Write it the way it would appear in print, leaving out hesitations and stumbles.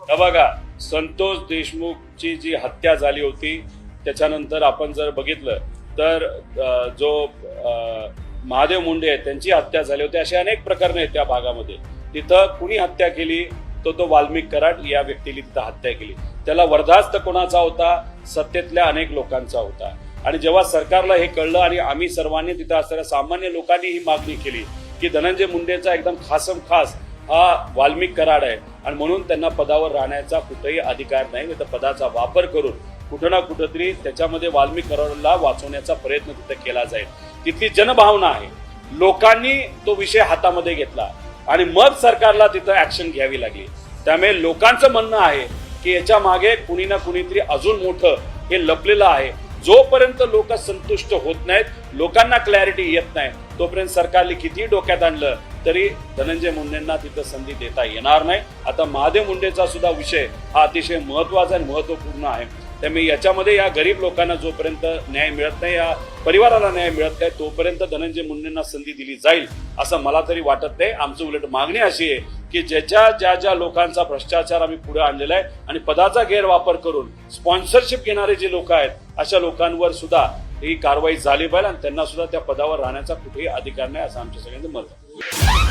बघा, संतोष देशमुखची जी हत्या झाली होती त्याच्यानंतर आपण जर बघितलं तर जो महादेव मुंडे आहेत त्यांची हत्या झाली होती, असे अनेक प्रकरणे आहेत त्या भागामध्ये. तिथं कुणी हत्या केली तो वाल्मिक कराड या व्यक्तीने तिथं हत्या केली. त्याला वरदास्त कोणाचा होता? सत्तेतल्या अनेक लोकांचा होता. आणि जेव्हा सरकारला हे कळलं आणि आम्ही सर्वांनी तिथं असणाऱ्या सामान्य लोकांनी ही मागणी केली की धनंजय मुंडेचा एकदम खासम खास हा वाल्मिक कराड आहे आणि म्हणून त्यांना पदावर राहण्याचा कुठेही अधिकार नाही, तर पदाचा वापर करून कुठं ना कुठंतरी त्याच्यामध्ये वाल्मिक कराडला वाचवण्याचा प्रयत्न तिथं केला जाईल. तिथली जनभावना आहे, लोकांनी तो विषय हातामध्ये घेतला आणि मग सरकारला तिथं ऍक्शन घ्यावी लागली. त्यामुळे लोकांचं म्हणणं आहे की याच्या मागे कुणी ना कुणीतरी अजून मोठं हे लपलेलं आहे. जोपर्यंत लोक संतुष्ट होत नाहीत, लोकांना क्लॅरिटी येत नाही, तोपर्यंत सरकारने किती डोक्यात आणलं तरी धनंजय मुंडेंना तिथं संधी देता येणार नाही. आता महादेव मुंडेचा सुद्धा विषय हा अतिशय महत्वाचा आणि महत्वपूर्ण आहे. त्यामुळे याच्यामध्ये या गरीब लोकांना जोपर्यंत न्याय मिळत नाही, या परिवाराला न्याय मिळत नाही, तोपर्यंत धनंजय मुंडेंना संधी दिली जाईल असं मला तरी वाटत नाही. आमचं उलट मागणी अशी आहे की ज्या लोकांचा भ्रष्टाचार आम्ही पुढे आणलेला आहे आणि पदाचा गैरवापर करून स्पॉन्सरशिप घेणारे जे लोक आहेत अशा लोकांवर सुद्धा ही कारवाई झाली पाहिजे आणि त्यांना सुद्धा त्या पदावर राहण्याचा कुठेही अधिकार नाही असं आमच्या सगळ्यांचं मत आहे.